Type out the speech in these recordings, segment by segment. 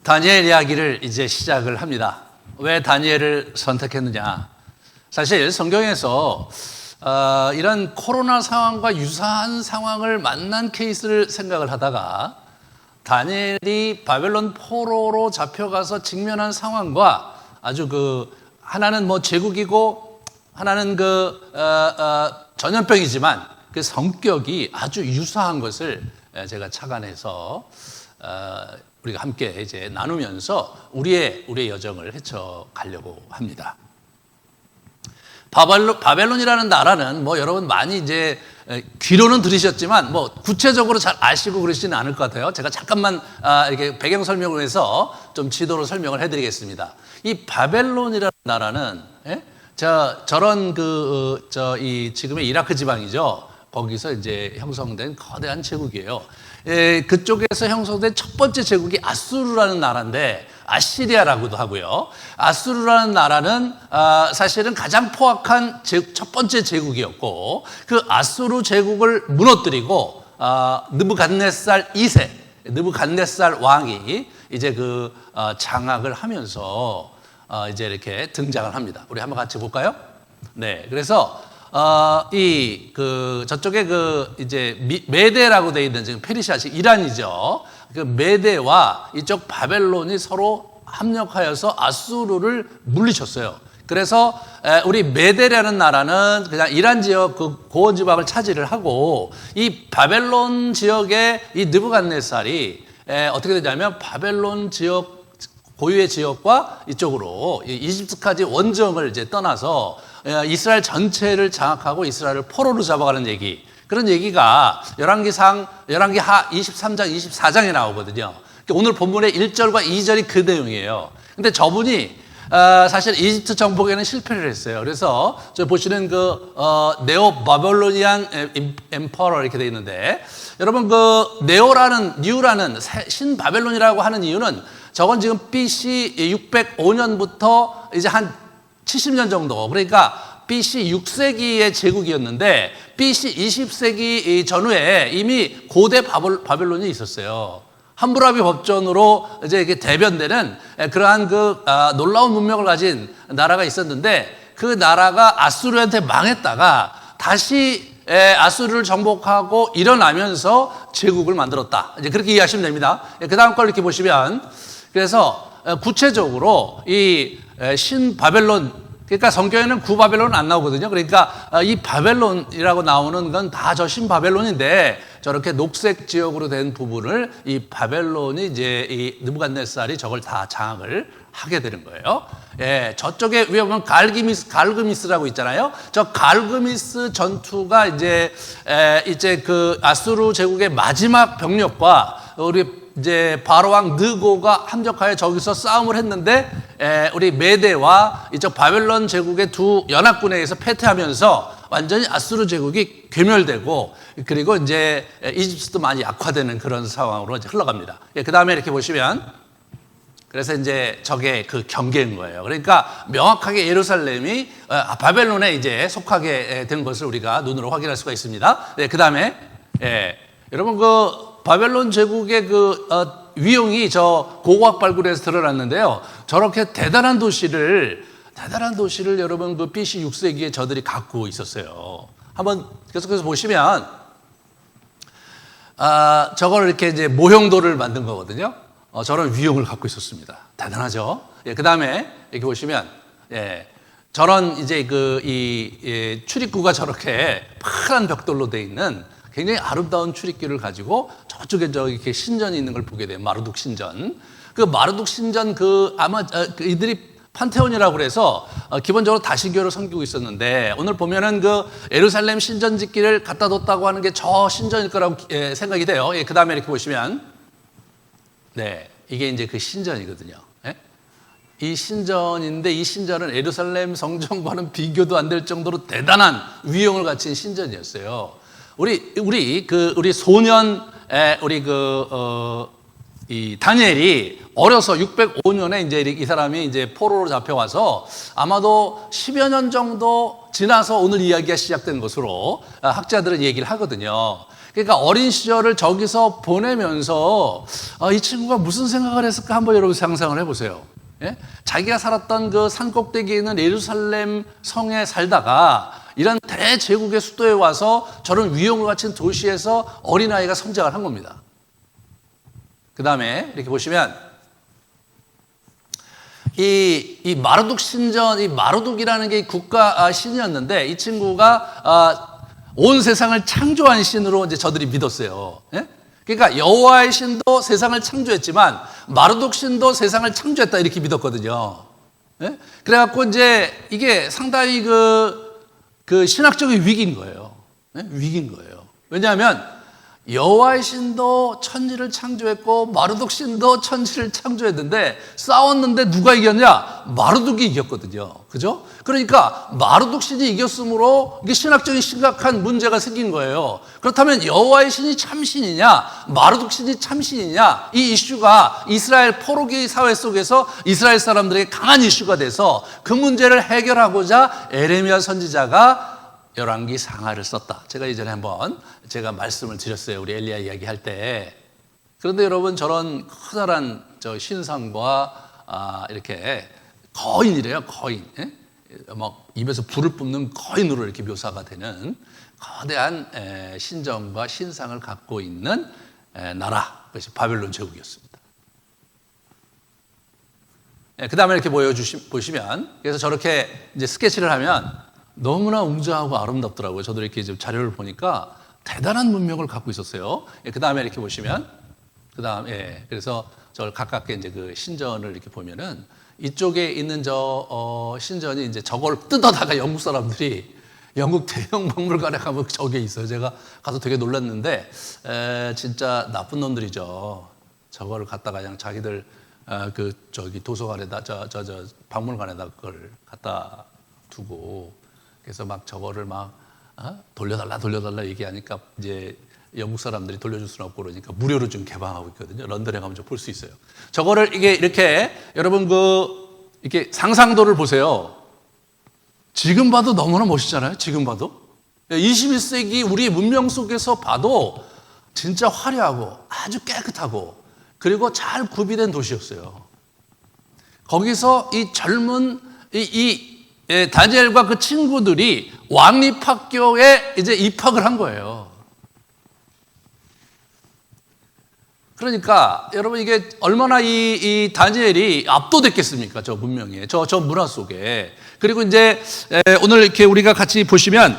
다니엘 이야기를 이제 시작을 합니다. 왜 다니엘을 선택했느냐? 사실 성경에서 이런 코로나 상황과 유사한 상황을 만난 케이스를 생각을 하다가 다니엘이 바벨론 포로로 잡혀가서 직면한 상황과 아주 하나는 제국이고 하나는 전염병이지만 그 성격이 아주 유사한 것을 제가 착안해서 우리가 함께 이제 나누면서 우리의 여정을 헤쳐가려고 합니다. 바벨론이라는 나라는 여러분 많이 이제 귀로는 들으셨지만 구체적으로 잘 아시고 그러시지는 않을 것 같아요. 제가 잠깐만 이렇게 배경 설명을 해서 좀 지도로 설명을 해드리겠습니다. 이 바벨론이라는 나라는 저런 지금의 이라크 지방이죠. 거기서 이제 형성된 거대한 제국이에요. 그쪽에서 형성된 첫 번째 제국이 아수르라는 나라인데 아시리아라고도 하고요. 아수르라는 나라는 사실은 가장 포악한 첫 번째 제국이었고 그 아수르 제국을 무너뜨리고 느부갓네살 2세, 느부갓네살 왕이 이제 장악을 하면서 이제 이렇게 등장을 합니다. 우리 한번 같이 볼까요? 네, 그래서 저쪽에 이제 메데라고 되어 있는 지금 페르시아식 이란이죠. 그 메데와 이쪽 바벨론이 서로 합력하여서 아수르를 물리쳤어요. 그래서 우리 메데라는 나라는 그냥 이란 지역 고원 지방을 차지를 하고 이 바벨론 지역의 이 느부갓네살이 어떻게 되냐면 바벨론 지역 고유의 지역과 이쪽으로 이집트까지 원정을 이제 떠나서 이스라엘 전체를 장악하고 이스라엘을 포로로 잡아가는 얘기. 그런 얘기가 열왕기하 23장, 24장에 나오거든요. 오늘 본문의 1절과 2절이 그 내용이에요. 근데 저분이 사실 이집트 정복에는 실패를 했어요. 그래서 저 보시는 네오 바벨로니안 엠퍼러 이렇게 돼 있는데 여러분 뉴라는 신 바벨론이라고 하는 이유는 저건 지금 BC 605년부터 이제 한 70년 정도, 그러니까 BC 6세기의 제국이었는데 BC 20세기 전후에 이미 고대 바벨론이 있었어요. 함무라비 법전으로 이제 이게 대변되는 그러한 놀라운 문명을 가진 나라가 있었는데 그 나라가 아수르한테 망했다가 다시 아수르를 정복하고 일어나면서 제국을 만들었다. 이제 그렇게 이해하시면 됩니다. 그 다음 걸 이렇게 보시면 그래서 구체적으로 이 신 바벨론, 그러니까 성경에는 구바벨론은 안 나오거든요. 그러니까 이 바벨론이라고 나오는 건 다 저 신 바벨론인데 저렇게 녹색 지역으로 된 부분을 이 바벨론이 이제 이 느부갓네살이 저걸 다 장악을 하게 되는 거예요. 저쪽에 위에 보면 갈그미스라고 있잖아요. 저 갈그미스 전투가 이제 아수르 제국의 마지막 병력과 우리 이제 바로왕 느고가 합력하여 저기서 싸움을 했는데 우리 메데와 이쪽 바벨론 제국의 두 연합군에 의해서 패퇴하면서 완전히 아수르 제국이 괴멸되고 그리고 이제 이집트도 많이 약화되는 그런 상황으로 이제 흘러갑니다. 그 다음에 이렇게 보시면 그래서 이제 저게 경계인 거예요. 그러니까 명확하게 예루살렘이 바벨론에 이제 속하게 된 것을 우리가 눈으로 확인할 수가 있습니다. 그 다음에 여러분 바벨론 제국의 위용이 저 고고학 발굴에서 드러났는데요. 저렇게 대단한 도시를 여러분 BC 6세기에 저들이 갖고 있었어요. 한번 계속해서 보시면 저걸 이렇게 이제 모형돌을 만든 거거든요. 저런 위용을 갖고 있었습니다. 대단하죠. 그 다음에 이렇게 보시면 저런 이제 출입구가 저렇게 파란 벽돌로 돼 있는 굉장히 아름다운 출입기를 가지고 저쪽에 이렇게 신전이 있는 걸 보게 돼요. 마르둑 신전. 마르둑 신전 아마 이들이 판테온이라고 그래서 기본적으로 다시교를 섬기고 있었는데 오늘 보면은 예루살렘 신전 짓기를 갖다 뒀다고 하는 게 저 신전일 거라고 생각이 돼요. 그 다음에 이렇게 보시면 이게 이제 그 신전이거든요. 이 신전인데 이 신전은 예루살렘 성전과는 비교도 안 될 정도로 대단한 위용을 갖춘 신전이었어요. 우리 소년, 우리 이 다니엘이 어려서 605년에 이제 이 사람이 이제 포로로 잡혀와서 아마도 10여 년 정도 지나서 오늘 이야기가 시작된 것으로 학자들은 얘기를 하거든요. 그러니까 어린 시절을 저기서 보내면서 이 친구가 무슨 생각을 했을까 한번 여러분 상상을 해보세요. 예? 자기가 살았던 그 산꼭대기에 있는 예루살렘 성에 살다가 이런 대제국의 수도에 와서 저런 위용과 같은 도시에서 어린아이가 성장을 한 겁니다. 그 다음에 이렇게 보시면 이 마르둑 신전, 이 마르둑이라는 게 국가 신이었는데 이 친구가 온 세상을 창조한 신으로 이제 저들이 믿었어요. 예? 그러니까 여호와의 신도 세상을 창조했지만 마르둑 신도 세상을 창조했다 이렇게 믿었거든요. 예? 그래갖고 이제 이게 상당히 그 신학적인 위기인 거예요. 예? 위기인 거예요. 왜냐하면 여호와의 신도 천지를 창조했고 마르둑 신도 천지를 창조했는데 싸웠는데 누가 이겼냐? 마르둑이 이겼거든요. 그죠? 그러니까 마르둑 신이 이겼으므로 이게 신학적인 심각한 문제가 생긴 거예요. 그렇다면 여호와의 신이 참신이냐? 마르둑 신이 참신이냐? 이 이슈가 이스라엘 포로기 사회 속에서 이스라엘 사람들에게 강한 이슈가 돼서 그 문제를 해결하고자 에레미야 선지자가 열왕기 상하를 썼다. 제가 예전에 한번 제가 말씀을 드렸어요. 우리 엘리야 이야기할 때. 그런데 여러분 저런 커다란 저 신상과 이렇게 거인이래요. 거인. 예? 막 입에서 불을 뿜는 거인으로 이렇게 묘사가 되는 거대한 신정과 신상을 갖고 있는 나라. 그것이 바벨론 제국이었습니다. 그 다음에 이렇게 보시면 그래서 저렇게 이제 스케치를 하면 너무나 웅장하고 아름답더라고요. 저도 이렇게 좀 자료를 보니까 대단한 문명을 갖고 있었어요. 그 다음에 이렇게 보시면, 그래서 저 가깝게 이제 그 신전을 이렇게 보면은 이쪽에 있는 저 신전이 이제 저걸 뜯어다가 영국 사람들이 영국 대형 박물관에 가면 저게 있어요. 제가 가서 되게 놀랐는데 진짜 나쁜 놈들이죠. 저거를 갖다가 그냥 자기들 저기 도서관에다 저 박물관에다 그걸 갖다 두고. 그래서 막 저거를 막 돌려달라 얘기하니까 이제 영국 사람들이 돌려줄 수는 없고 그러니까 무료로 좀 개방하고 있거든요. 런던에 가면 좀 볼 수 있어요. 저거를 이렇게 여러분 이렇게 상상도를 보세요. 지금 봐도 너무나 멋있잖아요. 지금 봐도 21세기 우리 문명 속에서 봐도 진짜 화려하고 아주 깨끗하고 그리고 잘 구비된 도시였어요. 거기서 이 젊은 다니엘과 그 친구들이 왕립학교에 이제 입학을 한 거예요. 그러니까 여러분 이게 얼마나 이 다니엘이 압도됐겠습니까? 저 문명에, 저 문화 속에. 그리고 이제 오늘 이렇게 우리가 같이 보시면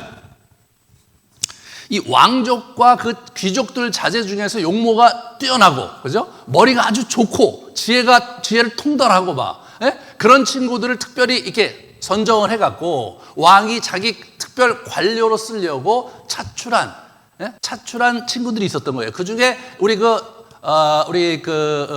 이 왕족과 그 귀족들 자제 중에서 용모가 뛰어나고, 그죠? 머리가 아주 좋고 지혜를 통달하고 그런 친구들을 특별히 이렇게 선정을 해갖고 왕이 자기 특별 관료로 쓰려고 차출한 친구들이 있었던 거예요. 그 중에 우리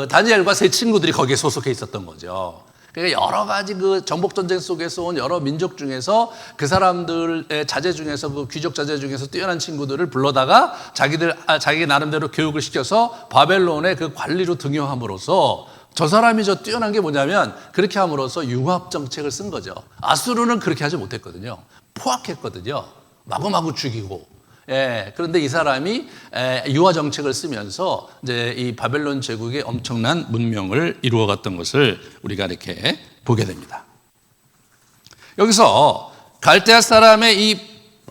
다니엘과 세 친구들이 거기에 소속해 있었던 거죠. 그러니까 여러 가지 그 정복전쟁 속에서 온 여러 민족 중에서 그 사람들의 자제 중에서 그 귀족 자제 중에서 뛰어난 친구들을 불러다가 자기 나름대로 교육을 시켜서 바벨론의 그 관리로 등용함으로써 저 사람이 뛰어난 게 뭐냐면 그렇게 함으로써 융합 정책을 쓴 거죠. 아수르는 그렇게 하지 못했거든요. 포악했거든요. 마구마구 죽이고. 그런데 이 사람이 유화 정책을 쓰면서 이제 이 바벨론 제국의 엄청난 문명을 이루어갔던 것을 우리가 이렇게 보게 됩니다. 여기서 갈대아 사람의 이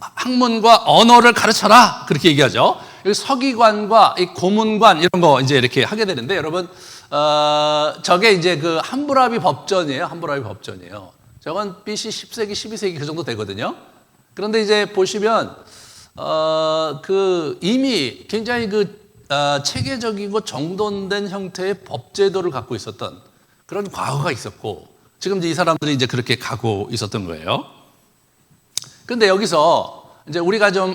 학문과 언어를 가르쳐라 그렇게 얘기하죠. 여기 서기관과 이 고문관 이런 거 이제 이렇게 하게 되는데 여러분. 저게 이제 그 함부라비 법전이에요. 함부라비 법전이에요. 저건 BC 10세기, 12세기 그 정도 되거든요. 그런데 이제 보시면, 이미 굉장히 체계적이고 정돈된 형태의 법제도를 갖고 있었던 그런 과거가 있었고, 지금 이제 이 사람들이 이제 그렇게 가고 있었던 거예요. 그런데 여기서 이제 우리가 좀,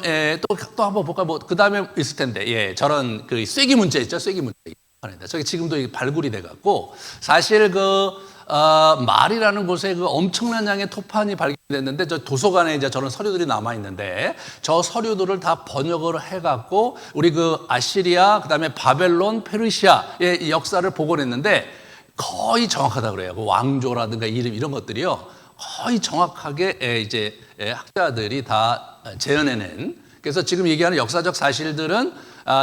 또 한번 볼까? 그 다음에 있을 텐데, 저런 쐐기 문제 있죠? 쐐기 문제. 저기 지금도 발굴이 돼갖고 사실 말이라는 곳에 그 엄청난 양의 토판이 발견됐는데 저 도서관에 이제 저런 서류들이 남아 있는데 저 서류들을 다 번역을 해갖고 우리 그 아시리아 그다음에 바벨론, 페르시아의 역사를 복원했는데 거의 정확하다 그래요. 그 왕조라든가 이름 이런 것들이요 거의 정확하게 이제 학자들이 다 재현해낸. 그래서 지금 얘기하는 역사적 사실들은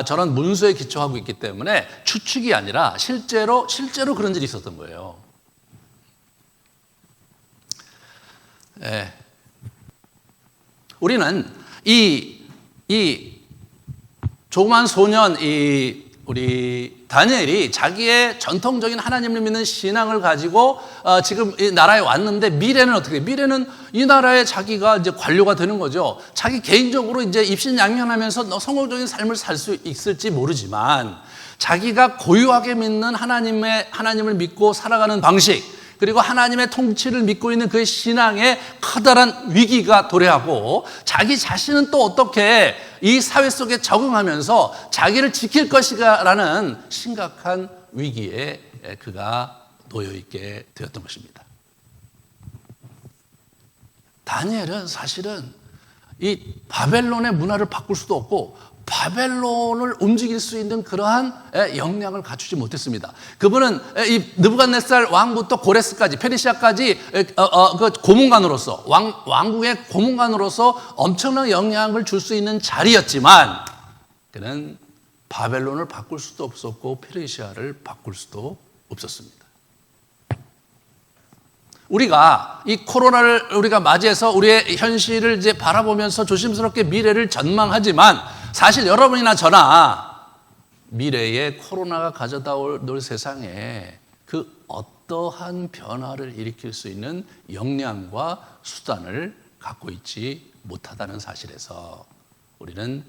저런 문서에 기초하고 있기 때문에 추측이 아니라 실제로 그런 일이 있었던 거예요. 우리는 이 조그만 소년 우리 다니엘이 자기의 전통적인 하나님을 믿는 신앙을 가지고 지금 이 나라에 왔는데 미래는 어떻게 돼요? 미래는 이 나라에 자기가 이제 관료가 되는 거죠. 자기 개인적으로 이제 입신양면하면서 성공적인 삶을 살 수 있을지 모르지만 자기가 고유하게 믿는 하나님을 믿고 살아가는 방식 그리고 하나님의 통치를 믿고 있는 그의 신앙에 커다란 위기가 도래하고 자기 자신은 또 어떻게 이 사회 속에 적응하면서 자기를 지킬 것이라는 심각한 위기에 그가 놓여있게 되었던 것입니다. 다니엘은 사실은 이 바벨론의 문화를 바꿀 수도 없고 바벨론을 움직일 수 있는 그러한 역량을 갖추지 못했습니다. 그분은 이 느부갓네살 왕부터 고레스까지 페르시아까지 그 고문관으로서 왕국의 고문관으로서 엄청난 영향을 줄 수 있는 자리였지만 그는 바벨론을 바꿀 수도 없었고 페르시아를 바꿀 수도 없었습니다. 우리가 이 코로나를 우리가 맞이해서 우리의 현실을 이제 바라보면서 조심스럽게 미래를 전망하지만 사실 여러분이나 저나 미래에 코로나가 가져다 올 세상에 그 어떠한 변화를 일으킬 수 있는 역량과 수단을 갖고 있지 못하다는 사실에서 우리는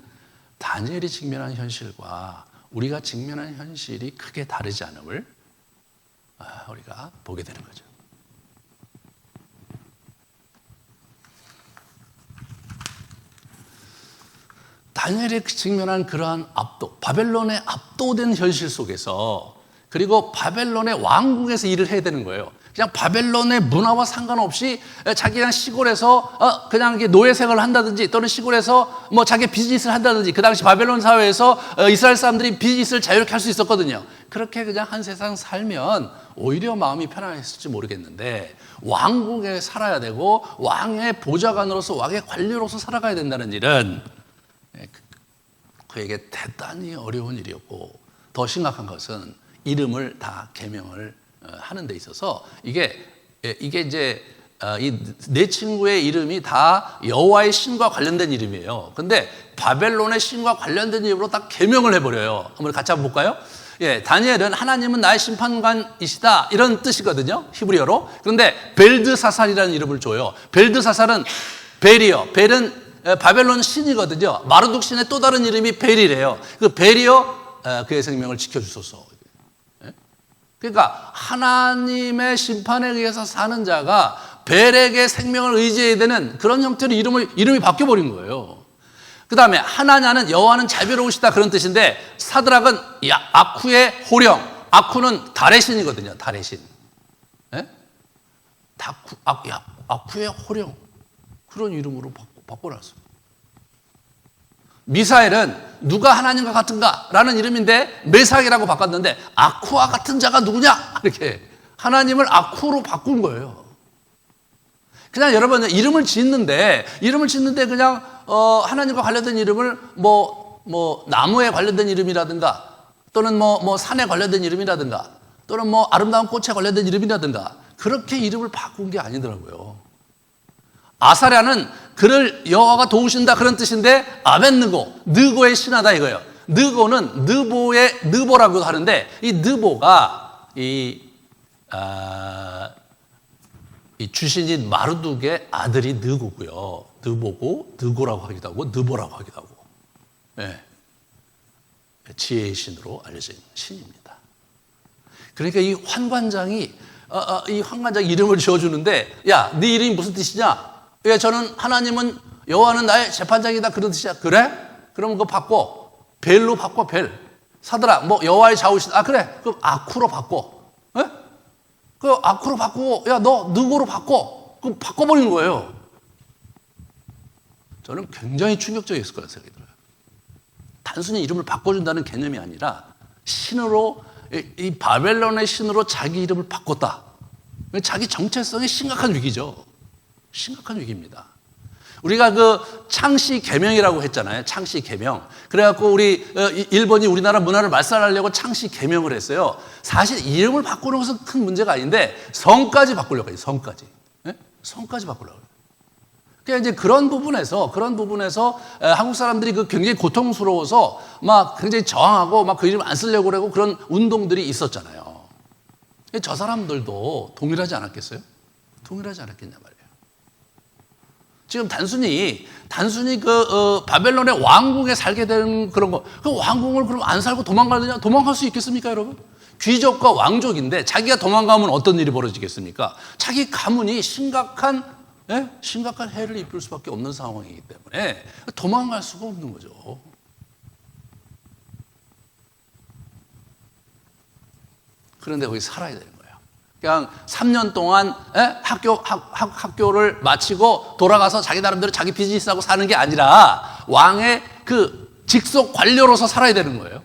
다니엘이 직면한 현실과 우리가 직면한 현실이 크게 다르지 않음을 우리가 보게 되는 거죠. 다니엘이 직면한 그러한 바벨론의 압도된 현실 속에서 그리고 바벨론의 왕국에서 일을 해야 되는 거예요. 그냥 바벨론의 문화와 상관없이 자기 그냥 시골에서 그냥 노예 생활을 한다든지 또는 시골에서 뭐 자기 비즈니스를 한다든지 그 당시 바벨론 사회에서 이스라엘 사람들이 비즈니스를 자유롭게 할 수 있었거든요. 그렇게 그냥 한 세상 살면 오히려 마음이 편안했을지 모르겠는데 왕국에 살아야 되고 왕의 보좌관으로서 왕의 관리로서 살아가야 된다는 일은 그에게 대단히 어려운 일이었고 더 심각한 것은 이름을 다 개명을 하는 데 있어서 이게 이제 이 네 친구의 이름이 다 여호와의 신과 관련된 이름이에요. 근데 바벨론의 신과 관련된 이름으로 다 개명을 해버려요. 한번 같이 한번 볼까요? 다니엘은 하나님은 나의 심판관이시다 이런 뜻이거든요. 히브리어로. 그런데 벨드사살이라는 이름을 줘요. 벨드사살은 벨은 바벨론 신이거든요. 마르둑 신의 또 다른 이름이 벨이래요. 그 벨이요, 그의 생명을 지켜주소서. 그러니까 하나님의 심판에 의해서 사는 자가 벨에게 생명을 의지해야 되는 그런 형태로 이름이 바뀌어버린 거예요. 그 다음에 하나냐는 여호와는 자비로우시다 그런 뜻인데 사드락은 아쿠의 호령, 아쿠는 달의 신이거든요. 달의 신. 아쿠의 호령 그런 이름으로 바꿔놨어요. 미사엘은 누가 하나님과 같은가? 라는 이름인데 메삭이라고 바꿨는데 아쿠와 같은 자가 누구냐? 이렇게 하나님을 아쿠로 바꾼 거예요. 그냥 여러분 이름을 짓는데 그냥 하나님과 관련된 이름을 뭐 나무에 관련된 이름이라든가 또는 뭐 산에 관련된 이름이라든가 또는 뭐 아름다운 꽃에 관련된 이름이라든가 그렇게 이름을 바꾼 게 아니더라고요. 아사랴는 그를 여호와가 도우신다 그런 뜻인데 느고의 신하다 이거예요. 느고는 느보라고도 하는데 이 느보가 이 주신인 마르둑의 아들이 느고고요. 느고라고 하기도 하고 느보라고 하기도 하고. 지혜의 신으로 알려져 있는 신입니다. 그러니까 이 환관장이 이름을 지어주는데 야, 네 이름이 무슨 뜻이냐? 저는 하나님은 여호와는 나의 재판장이다 그런 뜻이야. 그래? 그럼 그거 바꿔. 벨로 바꿔. 벨. 사드락 뭐 여호와의 좌우시다. 그래. 그럼 아쿠로 바꿔. 그 아크로 바꾸고, 야, 너 느고로 바꿔. 그럼 바꿔버리는 거예요. 저는 굉장히 충격적이었을 거라고 생각이 들어요. 단순히 이름을 바꿔준다는 개념이 아니라 신으로, 이 바벨론의 신으로 자기 이름을 바꿨다. 자기 정체성이 심각한 위기죠. 심각한 위기입니다. 우리가 그 창씨 계명이라고 했잖아요. 창씨 계명. 그래갖고 우리 일본이 우리나라 문화를 말살하려고 창씨 계명을 했어요. 사실 이름을 바꾸는 것은 큰 문제가 아닌데 성까지 바꾸려고 해요. 성까지. 네? 성까지 바꾸려고 해요. 그러니까 이제 그런 부분에서 한국 사람들이 그 굉장히 고통스러워서 막 굉장히 저항하고 막 그 이름 안 쓰려고 그러고 그런 운동들이 있었잖아요. 저 사람들도 동일하지 않았겠어요? 동일하지 않았겠냐 말이에요. 지금 단순히 바벨론의 왕궁에 살게 되는 그런 거, 그 왕궁을 그럼 안 살고 도망가느냐? 도망갈 수 있겠습니까, 여러분? 귀족과 왕족인데 자기가 도망가면 어떤 일이 벌어지겠습니까? 자기 가문이 심각한 해를 입을 수밖에 없는 상황이기 때문에 도망갈 수가 없는 거죠. 그런데 거기 살아야 되는 거예요. 그냥 3년 동안 학교를 마치고 돌아가서 자기 나름대로 자기 비즈니스하고 사는 게 아니라 왕의 그 직속 관료로서 살아야 되는 거예요.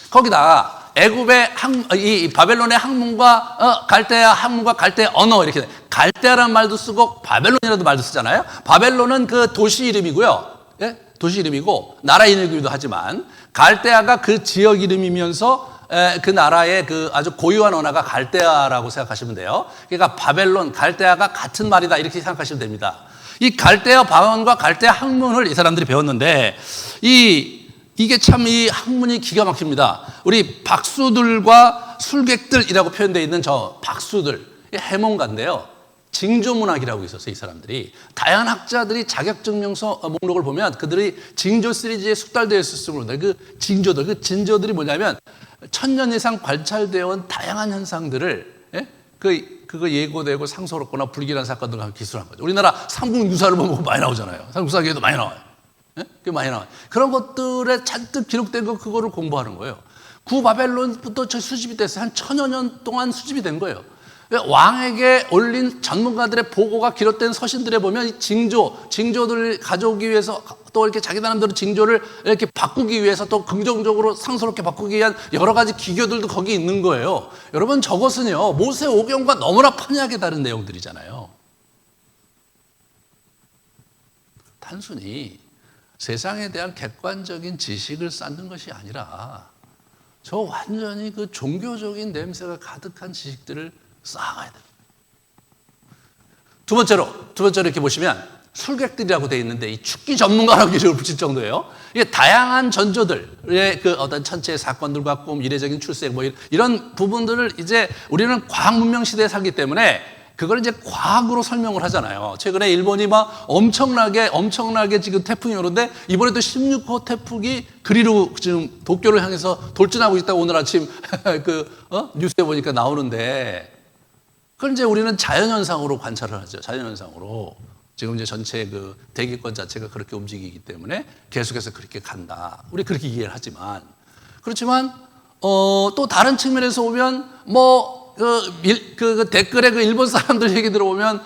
거기다 애굽의 이 바벨론의 학문과 갈대아 학문과 갈대아 언어 이렇게 갈대아라는 말도 쓰고 바벨론이라는 말도 쓰잖아요. 바벨론은 그 도시 이름이고요. 예? 도시 이름이고 나라 이름이기도 하지만 갈대아가 그 지역 이름이면서 그 나라의 그 아주 고유한 언어가 갈대아라고 생각하시면 돼요. 그러니까 바벨론, 갈대아가 같은 말이다 이렇게 생각하시면 됩니다. 이 갈대아 방언과 갈대아 학문을 이 사람들이 배웠는데 이게 참 이 학문이 기가 막힙니다. 우리 박수들과 술객들이라고 표현되어 있는 저 박수들, 해몽가인데요. 징조문학이라고 있었어요, 이 사람들이. 다양한 학자들이 자격증명서 목록을 보면 그들이 징조 시리즈에 숙달되어 있었을 때 그 징조들이 뭐냐면 천년 이상 관찰되어 온 다양한 현상들을 그거 예고되고 상서롭거나 불길한 사건들과 기술한 거죠. 우리나라 삼국유사를 보면 많이 나오잖아요. 삼국사기에도 많이 나와요. 그게 많이 나와요. 그런 것들에 잔뜩 기록된 거 그거를 공부하는 거예요. 구바벨론부터 저 수집이 됐어요. 한 1000여 년 동안 수집이 된 거예요. 왕에게 올린 전문가들의 보고가 기록된 서신들에 보면 이 징조들을 가져오기 위해서 또 이렇게 자기 나름대로 징조를 이렇게 바꾸기 위해서 또 긍정적으로 상스럽게 바꾸기 위한 여러 가지 기교들도 거기 있는 거예요. 여러분 저것은요 모세오경과 너무나 판이하게 다른 내용들이잖아요. 단순히 세상에 대한 객관적인 지식을 쌓는 것이 아니라 저 완전히 그 종교적인 냄새가 가득한 지식들을 쌓아가야 됩니다. 두 번째로 이렇게 보시면 술객들이라고 되어 있는데 이 축기 전문가라고 이름을 붙일 정도예요. 이게 다양한 전조들의 그 어떤 천체의 사건들과 꿈, 이례적인 출생 뭐 이런 부분들을 이제 우리는 과학 문명 시대에 살기 때문에 그걸 이제 과학으로 설명을 하잖아요. 최근에 일본이 막 엄청나게 지금 태풍이 오는데 이번에도 16호 태풍이 그리로 지금 도쿄를 향해서 돌진하고 있다고 오늘 아침 뉴스에 보니까 나오는데 그걸 이제 우리는 자연현상으로 관찰을 하죠. 자연현상으로. 지금 이제 전체 그 대기권 자체가 그렇게 움직이기 때문에 계속해서 그렇게 간다. 우리 그렇게 이해를 하지만 그렇지만 또 다른 측면에서 보면 그 댓글에 그 일본 사람들 얘기 들어보면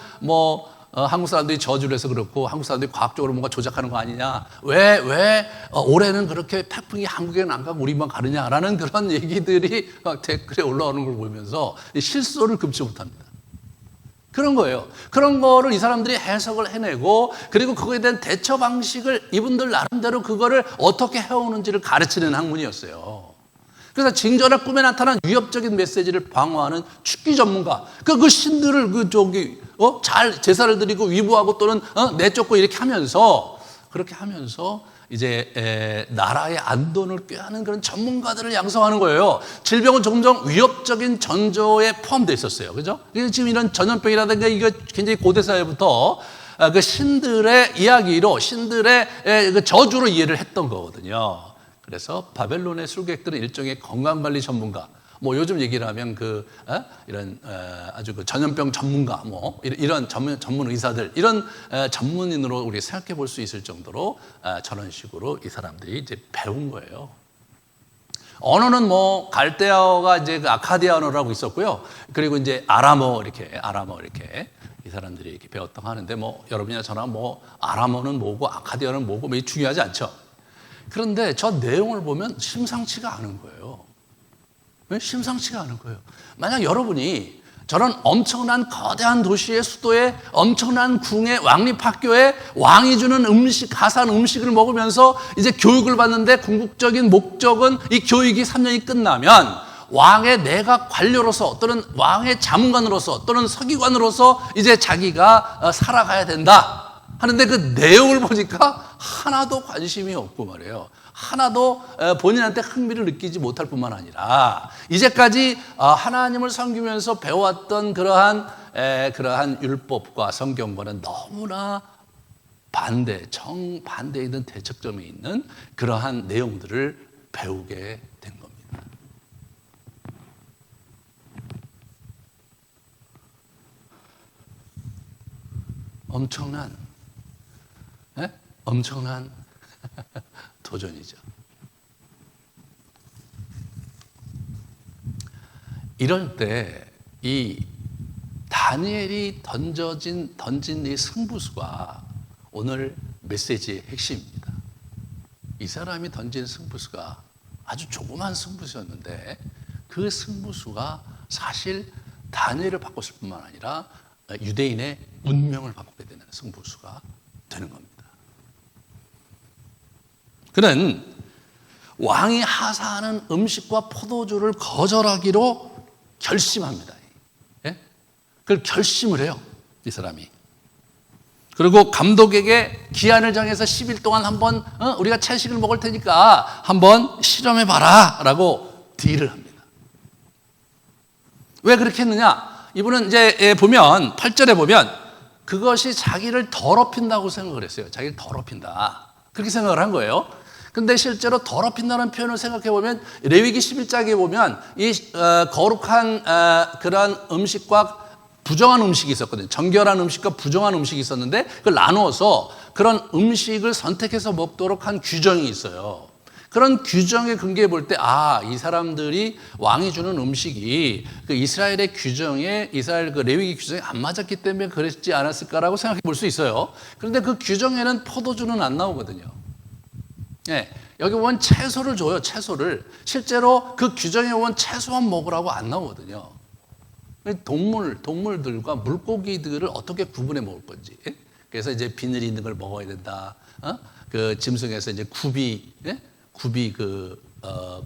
한국 사람들이 저주를 해서 그렇고 한국 사람들이 과학적으로 뭔가 조작하는 거 아니냐. 왜 올해는 그렇게 태풍이 한국에는 안 가고 우리만 가느냐라는 그런 얘기들이 막 댓글에 올라오는 걸 보면서 실소를 금치 못합니다. 그런 거예요. 그런 거를 이 사람들이 해석을 해내고 그리고 그거에 대한 대처 방식을 이분들 나름대로 그거를 어떻게 해오는지를 가르치는 학문이었어요. 그래서 징조나 꿈에 나타난 위협적인 메시지를 방어하는 축기 전문가. 그 신들을 잘 제사를 드리고 위부하고 또는 내쫓고 이렇게 하면서 그렇게 하면서 이제 나라의 안돈을 꾀하는 그런 전문가들을 양성하는 거예요. 질병은 점점 위협적인 전조에 포함되어 있었어요. 그죠? 지금 이런 전염병이라든가 이거 굉장히 고대 사회부터 그 신들의 이야기로 신들의 그 저주로 이해를 했던 거거든요. 그래서 바벨론의 술객들은 일종의 건강관리 전문가, 요즘 얘기를 하면 이런 아주 그 전염병 전문가, 이런 전문 의사들, 이런 전문인으로 우리 생각해 볼 수 있을 정도로 저런 식으로 이 사람들이 이제 배운 거예요. 언어는 뭐 갈대아어가 이제 그 아카디아 언어라고 있었고요. 그리고 이제 아람어 이렇게 이 사람들이 이렇게 배웠다고 하는데 뭐 여러분이나 저나 뭐 아람어는 뭐고 아카디아는 뭐고 뭐 중요하지 않죠. 그런데 저 내용을 보면 심상치가 않은 거예요. 왜? 심상치가 않은 거예요. 만약 여러분이 저런 엄청난 거대한 도시의 수도에 엄청난 궁의 왕립학교에 왕이 주는 음식, 가산 음식을 먹으면서 이제 교육을 받는데 궁극적인 목적은 이 교육이 3년이 끝나면 왕의 내각 관료로서 또는 왕의 자문관으로서 또는 서기관으로서 이제 자기가 살아가야 된다 하는데 그 내용을 보니까 하나도 관심이 없고 말이에요. 하나도 본인한테 흥미를 느끼지 못할 뿐만 아니라 이제까지 하나님을 섬기면서 배워왔던 그러한 율법과 성경과는 너무나 정반대에 있는 대척점에 있는 그러한 내용들을 배우게 된 겁니다. 엄청난 도전이죠. 이럴 때 이 다니엘이 던진 이 승부수가 오늘 메시지의 핵심입니다. 이 사람이 던진 승부수가 아주 조그만 승부수였는데 그 승부수가 사실 다니엘을 바꿨을 뿐만 아니라 유대인의 운명을 바꾸게 되는 승부수가 되는 겁니다. 그는 왕이 하사하는 음식과 포도주를 거절하기로 결심합니다. 예? 그걸 결심을 해요, 이 사람이. 그리고 감독에게 기한을 정해서 10일 동안 한번 우리가 채식을 먹을 테니까 한번 실험해봐라 라고 딜을 합니다. 왜 그렇게 했느냐? 이분은 이제 보면 8절에 보면 그것이 자기를 더럽힌다고 생각을 했어요. 자기를 더럽힌다. 그렇게 생각을 한 거예요. 근데 실제로 더럽힌다는 표현을 생각해 보면 레위기 11장에 보면 이 거룩한 그러한 음식과 부정한 음식이 있었거든요. 정결한 음식과 부정한 음식이 있었는데 그걸 나누어서 그런 음식을 선택해서 먹도록 한 규정이 있어요. 그런 규정의 근거에 볼 때 이 사람들이 왕이 주는 음식이 그 이스라엘의 규정에 이스라엘 그 레위기 규정에 안 맞았기 때문에 그랬지 않았을까라고 생각해 볼 수 있어요. 그런데 그 규정에는 포도주는 안 나오거든요. 예, 여기 보면 채소를 줘요. 채소를. 실제로 그 규정에 보면 채소만 먹으라고 안 나오거든요. 동물들과 물고기들을 어떻게 구분해 먹을 건지. 예? 그래서 이제 비늘이 있는 걸 먹어야 된다. 그 짐승에서 이제 굽이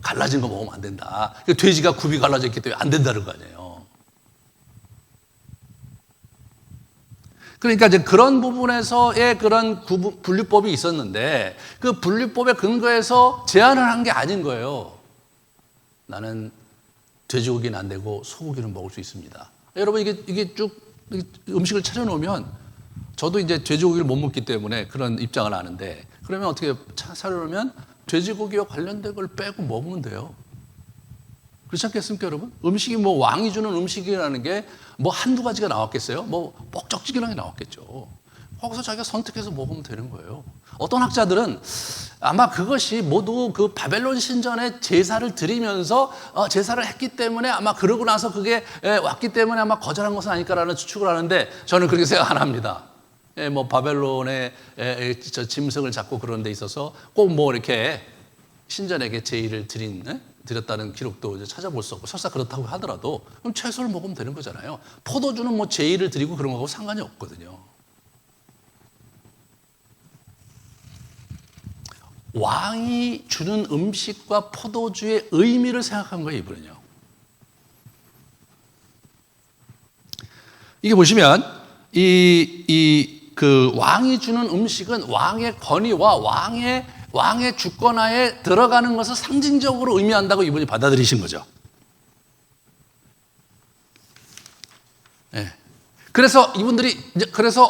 갈라진 거 먹으면 안 된다. 돼지가 굽이 갈라져 있기 때문에 안 된다는 거 아니에요. 그러니까 이제 그런 부분에서의 그런 분류법이 있었는데 그 분류법의 근거에서 제한을 한 게 아닌 거예요. 나는 돼지고기는 안 되고 소고기는 먹을 수 있습니다. 여러분 이게 쭉 음식을 차려놓으면 저도 이제 돼지고기를 못 먹기 때문에 그런 입장을 아는데 그러면 어떻게 차려놓으면 돼지고기와 관련된 걸 빼고 먹으면 돼요. 그렇지 않겠습니까, 여러분? 음식이 뭐 왕이 주는 음식이라는 게 뭐 한두 가지가 나왔겠어요? 뭐 뻑적지근하게 나왔겠죠. 거기서 자기가 선택해서 먹으면 되는 거예요. 어떤 학자들은 아마 그것이 모두 그 바벨론 신전에 제사를 드리면서 제사를 했기 때문에 아마 그러고 나서 그게 왔기 때문에 아마 거절한 것은 아닐까라는 추측을 하는데 저는 그렇게 생각 안 합니다. 뭐 바벨론의 저 짐승을 잡고 그런 데 있어서 꼭 뭐 이렇게 신전에게 제의를 드렸다는 기록도 이제 찾아볼 수 없고 설사 그렇다고 하더라도 그럼 채소를 먹으면 되는 거잖아요. 포도주는 뭐 제의를 드리고 그런 거하고 상관이 없거든요. 왕이 주는 음식과 포도주의 의미를 생각한 거예요, 이분은요. 이게 보시면 그 왕이 주는 음식은 왕의 권위와 왕의 주권하에 들어가는 것을 상징적으로 의미한다고 이분이 받아들이신 거죠. 네. 그래서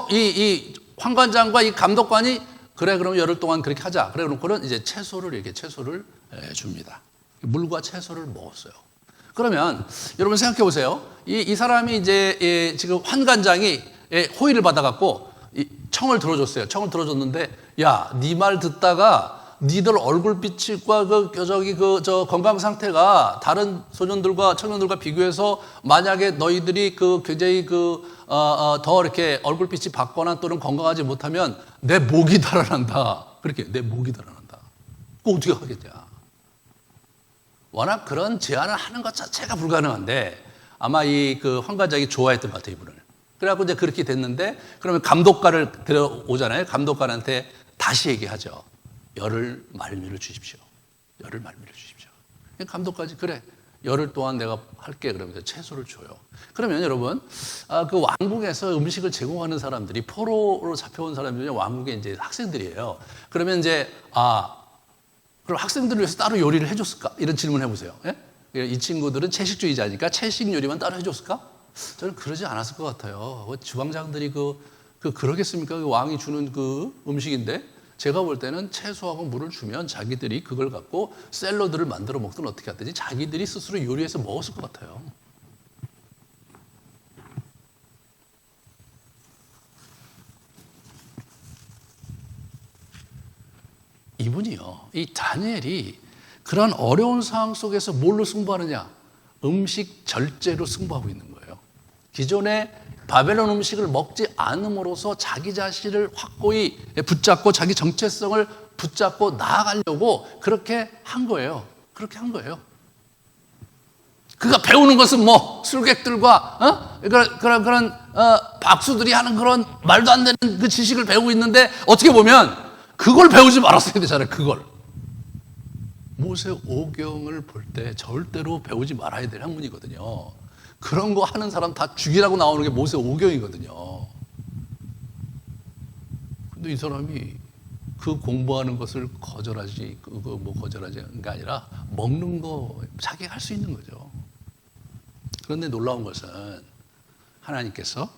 이 환관장과 이 감독관이 그래 그럼 열흘 동안 그렇게 하자. 그래 그럼 이제 채소를 줍니다. 물과 채소를 먹었어요. 그러면 여러분 생각해 보세요. 이 사람이 이제 지금 환관장이 호의를 받아갖고 청을 들어줬어요. 청을 들어줬는데 야, 네 말 듣다가 니들 얼굴빛과 저 건강 상태가 다른 소년들과 청년들과 비교해서 만약에 너희들이 굉장히 더 이렇게 얼굴빛이 밝거나 또는 건강하지 못하면 내 목이 달아난다. 그렇게 내 목이 달아난다. 그거 어떻게 하겠냐. 워낙 그런 제안을 하는 것 자체가 불가능한데 아마 황과장이 좋아했던 것 같아요, 이분을. 그래갖고 이제 그렇게 됐는데 그러면 감독관을 데려오잖아요. 감독관한테 다시 얘기하죠. 열흘 말미를 주십시오. 열흘 말미를 주십시오. 감독까지 그래. 열흘 동안 내가 할게. 그러면서 채소를 줘요. 그러면 여러분, 그 왕궁에서 음식을 제공하는 사람들이 포로로 잡혀온 사람들이 왕궁의 이제 학생들이에요. 그러면 이제 그럼 학생들을 위해서 따로 요리를 해줬을까? 이런 질문 해보세요. 예? 이 친구들은 채식주의자니까 채식 요리만 따로 해줬을까? 저는 그러지 않았을 것 같아요. 주방장들이 그러겠습니까? 왕이 주는 음식인데 제가 볼 때는 채소하고 물을 주면 자기들이 그걸 갖고 샐러드를 만들어 먹든 어떻게 하든지 자기들이 스스로 요리해서 먹었을 것 같아요. 이분이요. 이 다니엘이 그런 어려운 상황 속에서 뭘로 승부하느냐? 음식 절제로 승부하고 있는 거예요. 기존에 바벨론 음식을 먹지 않음으로써 자기 자신을 확고히 붙잡고 자기 정체성을 붙잡고 나아가려고 그렇게 한 거예요. 그렇게 한 거예요. 그가 배우는 것은 술객들과 그런 박수들이 하는 그런 말도 안 되는 그 지식을 배우고 있는데 어떻게 보면 그걸 배우지 말았어야 되잖아요. 그걸. 모세 오경을 볼 때 절대로 배우지 말아야 될 학문이거든요. 그런 거 하는 사람 다 죽이라고 나오는 게 모세 오경이거든요. 근데 이 사람이 그 공부하는 것을 거절하지 거절하는 게 아니라 먹는 거 자기가 할 수 있는 거죠. 그런데 놀라운 것은 하나님께서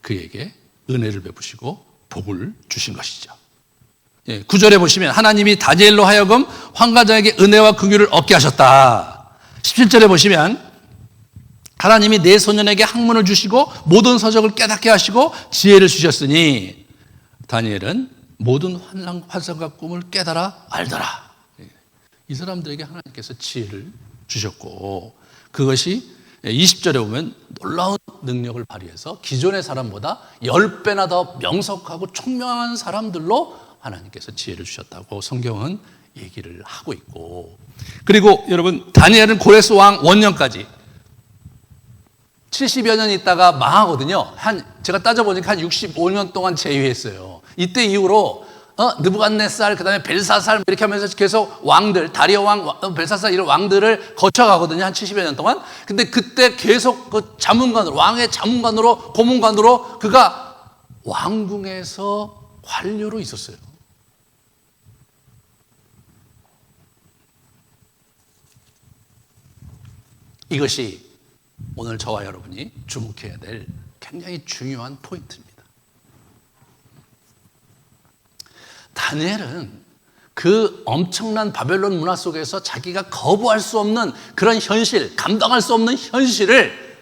그에게 은혜를 베푸시고 복을 주신 것이죠. 9절에 보시면 하나님이 다니엘로 하여금 환관장에게 은혜와 긍휼을 얻게 하셨다. 17절에 보시면 하나님이 네 소년에게 학문을 주시고 모든 서적을 깨닫게 하시고 지혜를 주셨으니 다니엘은 모든 환상과 꿈을 깨달아 알더라. 이 사람들에게 하나님께서 지혜를 주셨고 그것이 20절에 보면 놀라운 능력을 발휘해서 기존의 사람보다 10배나 더 명석하고 총명한 사람들로 하나님께서 지혜를 주셨다고 성경은 얘기를 하고 있고 그리고 여러분 다니엘은 고레스 왕 원년까지 70여 년 있다가 망하거든요. 제가 따져보니까 한 65년 동안 제위했어요. 이때 이후로 느부갓네살, 그 다음에 벨사살 이렇게 하면서 계속 왕들, 다리오 왕, 벨사살 이런 왕들을 거쳐가거든요. 한 70여 년 동안. 근데 그때 계속 그 자문관으로, 왕의 자문관으로, 고문관으로 그가 왕궁에서 관료로 있었어요. 이것이 오늘 저와 여러분이 주목해야 될 굉장히 중요한 포인트입니다. 다니엘은 그 엄청난 바벨론 문화 속에서 자기가 거부할 수 없는 그런 현실, 감당할 수 없는 현실을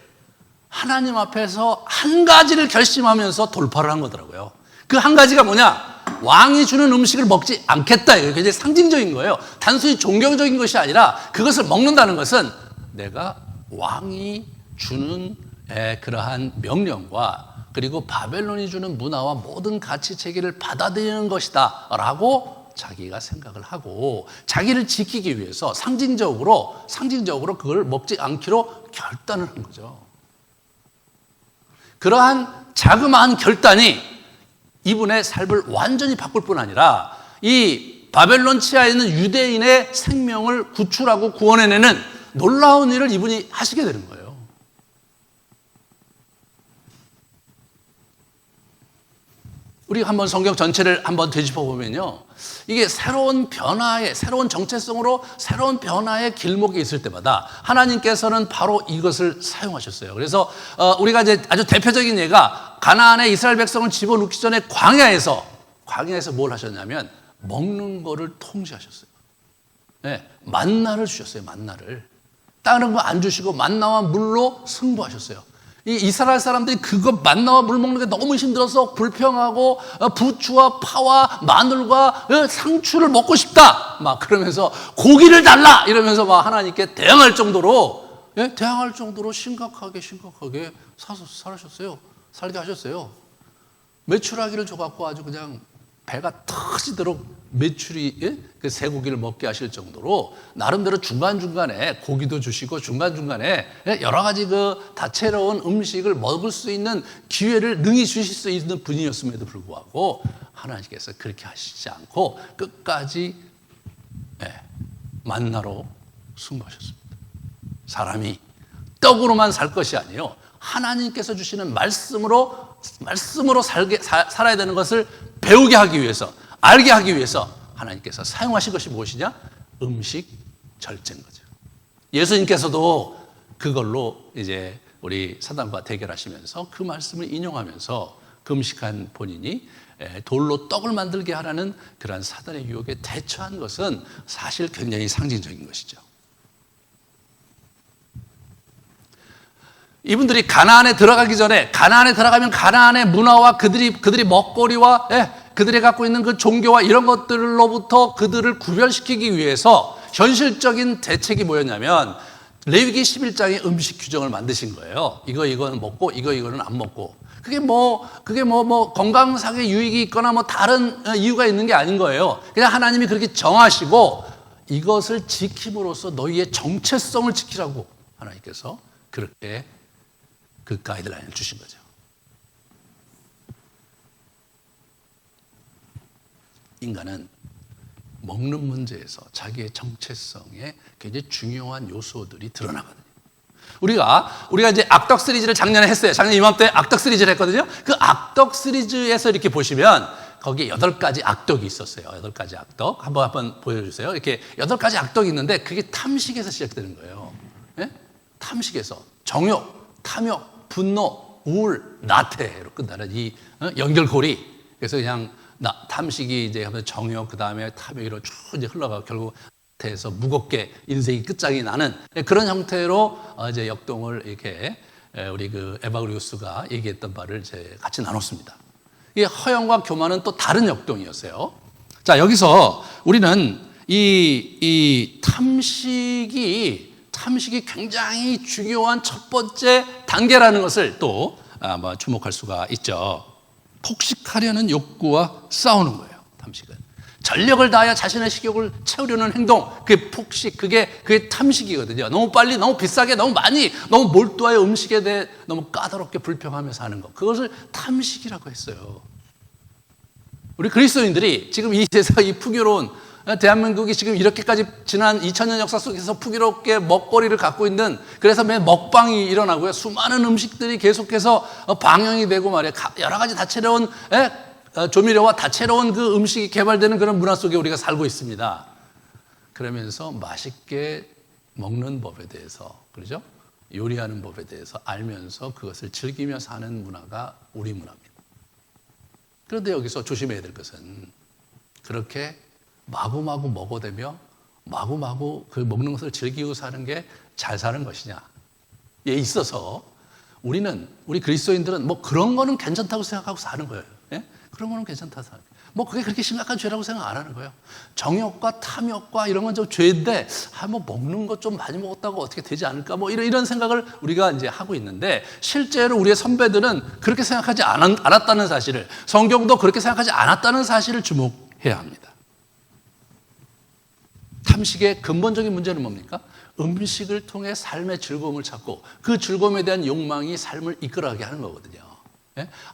하나님 앞에서 한 가지를 결심하면서 돌파를 한 거더라고요. 그 한 가지가 뭐냐? 왕이 주는 음식을 먹지 않겠다. 이게 굉장히 상징적인 거예요. 단순히 종교적인 것이 아니라 그것을 먹는다는 것은 내가 왕이 주는 그러한 명령과 그리고 바벨론이 주는 문화와 모든 가치 체계를 받아들이는 것이다 라고 자기가 생각을 하고 자기를 지키기 위해서 상징적으로 그걸 먹지 않기로 결단을 한 거죠. 그러한 자그마한 결단이 이분의 삶을 완전히 바꿀 뿐 아니라 이 바벨론 치하에 있는 유대인의 생명을 구출하고 구원해내는 놀라운 일을 이분이 하시게 되는 거예요. 우리가 한번 성경 전체를 한번 되짚어 보면요. 이게 새로운 변화의, 새로운 정체성으로 새로운 변화의 길목에 있을 때마다 하나님께서는 바로 이것을 사용하셨어요. 그래서 우리가 이제 아주 대표적인 예가 가나안에 이스라엘 백성을 집어넣기 전에 광야에서 뭘 하셨냐면 먹는 거를 통제하셨어요. 네, 만나를 주셨어요. 만나를. 다른 거 안 주시고 만나와 물로 승부하셨어요. 이 이스라엘 사람들이 그거 만나와 물 먹는 게 너무 힘들어서 불평하고 부추와 파와 마늘과 상추를 먹고 싶다 막 그러면서 고기를 달라 이러면서 막 하나님께 대항할 정도로 대항할 정도로 심각하게 살으셨어요. 살게 하셨어요. 메추라기를 줘갖고 아주 그냥 배가 터지도록 메추리 그 쇠고기를 먹게 하실 정도로 나름대로 중간중간에 고기도 주시고 중간중간에 여러 가지 그 다채로운 음식을 먹을 수 있는 기회를 능히 주실 수 있는 분이었음에도 불구하고 하나님께서 그렇게 하시지 않고 끝까지 만나로 승부하셨습니다. 사람이 떡으로만 살 것이 아니요 하나님께서 주시는 말씀으로 살아야 되는 것을 배우게 하기 위해서, 알게 하기 위해서 하나님께서 사용하신 것이 무엇이냐? 음식 절제인 거죠. 예수님께서도 그걸로 이제 우리 사단과 대결하시면서 그 말씀을 인용하면서 금식한 본인이 돌로 떡을 만들게 하라는 그러한 사단의 유혹에 대처한 것은 사실 굉장히 상징적인 것이죠. 이분들이 가나안에 들어가기 전에 가나안에 들어가면 가나안의 문화와 그들이 먹거리와 그들이 갖고 있는 그 종교와 이런 것들로부터 그들을 구별시키기 위해서 현실적인 대책이 뭐였냐면 레위기 11장에 음식 규정을 만드신 거예요. 이거는 먹고 이거는 안 먹고. 그게 건강상의 유익이 있거나 다른 이유가 있는 게 아닌 거예요. 그냥 하나님이 그렇게 정하시고 이것을 지킴으로써 너희의 정체성을 지키라고 하나님께서 그렇게 그 가이드라인을 주신 거죠. 인간은 먹는 문제에서 자기의 정체성에 굉장히 중요한 요소들이 드러나거든요. 우리가 이제 악덕 시리즈를 작년에 했어요. 작년 이맘때 악덕 시리즈를 했거든요. 그 악덕 시리즈에서 이렇게 보시면 거기에 8가지 악덕이 있었어요. 8가지 악덕. 한번 보여주세요. 이렇게 8가지 악덕이 있는데 그게 탐식에서 시작되는 거예요. 탐식에서 정욕, 탐욕, 분노, 우울, 나태로 끝나는 이 연결고리. 그래서 그냥 탐식이 이제 하면 정욕, 그 다음에 탐욕으로 쭉 이제 흘러가고 결국 나태에서 무겁게 인생이 끝장이 나는 그런 형태로 이제 역동을 이렇게 우리 그 에바그리우스가 얘기했던 바를 이제 같이 나눴습니다. 이 허영과 교만은 또 다른 역동이었어요. 자, 여기서 우리는 이 탐식이 굉장히 중요한 첫 번째 단계라는 것을 또 주목할 수가 있죠. 폭식하려는 욕구와 싸우는 거예요. 탐식은 전력을 다하여 자신의 식욕을 채우려는 행동, 그게 폭식, 그게 탐식이거든요. 너무 빨리, 너무 비싸게, 너무 많이, 너무 몰두하여 음식에 대해 너무 까다롭게 불평하면서 하는 것, 그것을 탐식이라고 했어요. 우리 그리스도인들이 지금 이 세상 이 풍요로운 대한민국이 지금 이렇게까지 지난 2000년 역사 속에서 풍요롭게 먹거리를 갖고 있는, 그래서 매 먹방이 일어나고요. 수많은 음식들이 계속해서 방영이 되고 말이에요. 여러 가지 다채로운 조미료와 다채로운 그 음식이 개발되는 그런 문화 속에 우리가 살고 있습니다. 그러면서 맛있게 먹는 법에 대해서, 그렇죠? 요리하는 법에 대해서 알면서 그것을 즐기며 사는 문화가 우리 문화입니다. 그런데 여기서 조심해야 될 것은 그렇게 마구마구 먹어대며 마구마구 그 먹는 것을 즐기고 사는 게 잘 사는 것이냐에 있어서 우리 그리스도인들은 그런 거는 괜찮다고 생각하고 사는 거예요. 그런 거는 괜찮다고 사는 거예요. 그게 그렇게 심각한 죄라고 생각 안 하는 거예요. 정욕과 탐욕과 이런 건 좀 죄인데, 먹는 것 좀 많이 먹었다고 어떻게 되지 않을까? 이런 생각을 우리가 이제 하고 있는데, 실제로 우리의 선배들은 그렇게 생각하지 않았다는 사실을, 성경도 그렇게 생각하지 않았다는 사실을 주목해야 합니다. 탐식의 근본적인 문제는 뭡니까? 음식을 통해 삶의 즐거움을 찾고 그 즐거움에 대한 욕망이 삶을 이끌어가게 하는 거거든요.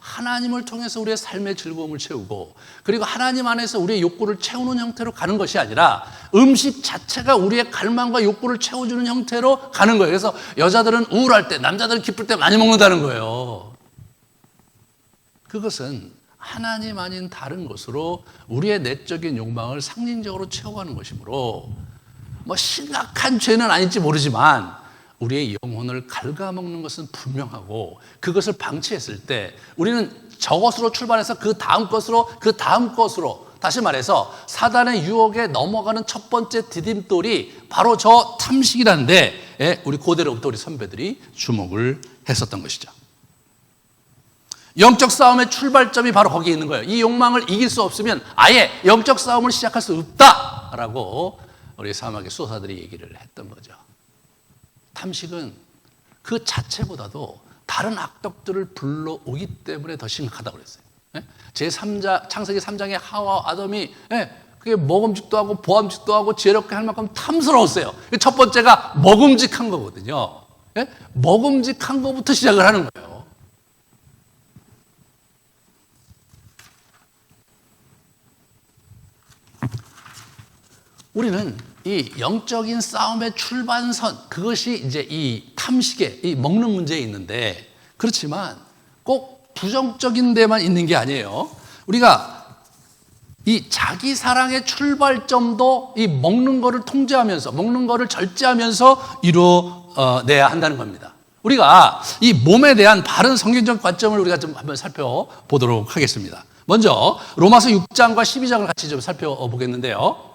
하나님을 통해서 우리의 삶의 즐거움을 채우고, 그리고 하나님 안에서 우리의 욕구를 채우는 형태로 가는 것이 아니라 음식 자체가 우리의 갈망과 욕구를 채워주는 형태로 가는 거예요. 그래서 여자들은 우울할 때, 남자들은 기쁠 때 많이 먹는다는 거예요. 그것은 하나님 아닌 다른 것으로 우리의 내적인 욕망을 상징적으로 채워가는 것이므로 심각한 죄는 아닐지 모르지만 우리의 영혼을 갉아먹는 것은 분명하고, 그것을 방치했을 때 우리는 저것으로 출발해서 그 다음 것으로 다시 말해서 사단의 유혹에 넘어가는 첫 번째 디딤돌이 바로 저 탐식이라는데 우리 고대로부터 우리 선배들이 주목을 했었던 것이죠. 영적 싸움의 출발점이 바로 거기에 있는 거예요. 이 욕망을 이길 수 없으면 아예 영적 싸움을 시작할 수 없다라고 우리 사막의 수도사들이 얘기를 했던 거죠. 탐식은 그 자체보다도 다른 악덕들을 불러오기 때문에 더 심각하다고 그랬어요. 제3자, 창세기 3장의 하와 아담이 그게 먹음직도 하고 보암직도 하고 지혜롭게 할 만큼 탐스러웠어요. 첫 번째가 먹음직한 거거든요. 먹음직한 거부터 시작을 하는 거예요. 우리는 이 영적인 싸움의 출발선, 그것이 이제 이 탐식의 이 먹는 문제에 있는데, 그렇지만 꼭 부정적인 데만 있는 게 아니에요. 우리가 이 자기 사랑의 출발점도 이 먹는 거를 통제하면서, 먹는 거를 절제하면서 이루어내야 한다는 겁니다. 우리가 이 몸에 대한 바른 성경적 관점을 우리가 좀 한번 살펴보도록 하겠습니다. 먼저 로마서 6장과 12장을 같이 좀 살펴보겠는데요.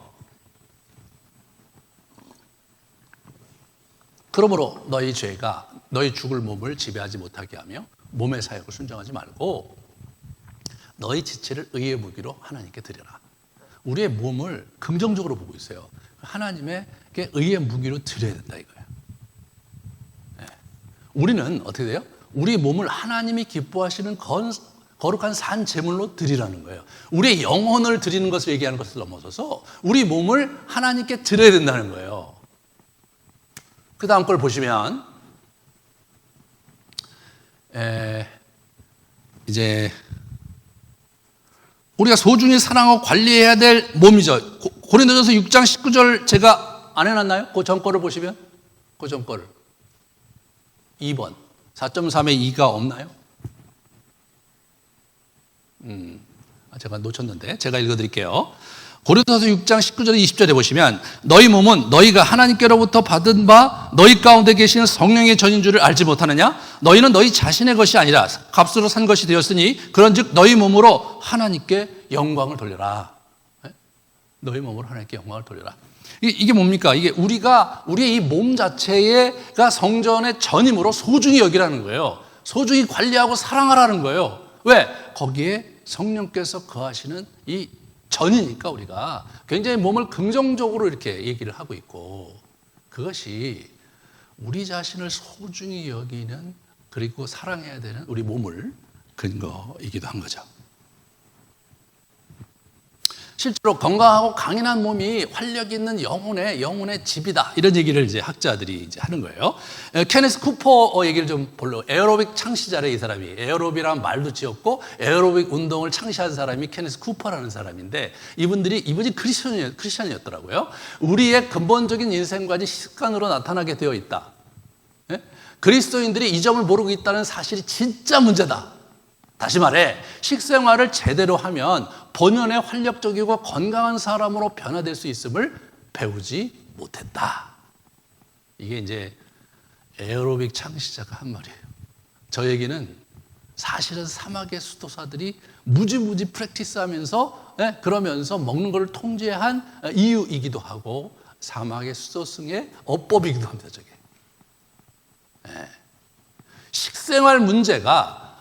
그러므로 너희 죄가 너희 죽을 몸을 지배하지 못하게 하며 몸의 사역을 순종하지 말고 너희 지체를 의의 무기로 하나님께 드려라. 우리의 몸을 긍정적으로 보고 있어요. 하나님에게 의의 무기로 드려야 된다 이거예요. 우리는 어떻게 돼요? 우리 몸을 하나님이 기뻐하시는 거룩한 산 제물로 드리라는 거예요. 우리의 영혼을 드리는 것을 얘기하는 것을 넘어서서 우리 몸을 하나님께 드려야 된다는 거예요. 그 다음 걸 보시면 이제 우리가 소중히 사랑하고 관리해야 될 몸이죠. 고린도전서 6장 19절 제가 안 해놨나요? 그 전 거를 보시면 그 전 거를 2번 4.3에 2가 없나요? 제가 놓쳤는데 제가 읽어드릴게요. 고린도서 6장 19절 20절에 보시면 너희 몸은 너희가 하나님께로부터 받은 바 너희 가운데 계시는 성령의 전인 줄을 알지 못하느냐? 너희는 너희 자신의 것이 아니라 값으로 산 것이 되었으니 그런즉 너희 몸으로 하나님께 영광을 돌려라. 너희 몸으로 하나님께 영광을 돌려라. 이게 뭡니까? 이게 우리의 이 몸 자체가 성전의 전임으로 소중히 여기라는 거예요. 소중히 관리하고 사랑하라는 거예요. 왜? 거기에 성령께서 거하시는 이 전이니까 우리가 굉장히 몸을 긍정적으로 이렇게 얘기를 하고 있고, 그것이 우리 자신을 소중히 여기는, 그리고 사랑해야 되는 우리 몸을 근거이기도 한 거죠. 실제로 건강하고 강인한 몸이 활력 있는 영혼의 집이다. 이런 얘기를 이제 학자들이 이제 하는 거예요. 케네스 쿠퍼 얘기를 좀 볼래요. 에어로빅 창시자래, 이 사람이. 에어로빅이라는 말도 지었고, 에어로빅 운동을 창시한 사람이 케네스 쿠퍼라는 사람인데, 이분이 크리스천이었더라고요. 우리의 근본적인 인생관이 습관으로 나타나게 되어 있다. 그리스도인들이 이 점을 모르고 있다는 사실이 진짜 문제다. 다시 말해, 식생활을 제대로 하면 본연의 활력적이고 건강한 사람으로 변화될 수 있음을 배우지 못했다. 이게 이제 에어로빅 창시자가 한 말이에요. 저 얘기는 사실은 사막의 수도사들이 무지무지 프랙티스 하면서, 그러면서 먹는 걸 통제한 이유이기도 하고, 사막의 수도승의 어법이기도 합니다, 저게. 식생활 문제가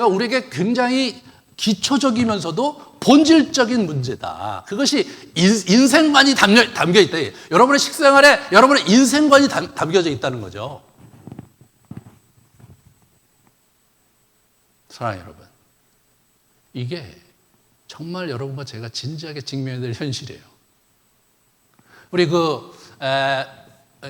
우리에게 굉장히 기초적이면서도 본질적인 문제다. 그것이 인생관이 담겨 있다. 여러분의 식생활에 여러분의 인생관이 담겨져 있다는 거죠. 사랑하는 여러분, 이게 정말 여러분과 제가 진지하게 직면해야 될 현실이에요. 우리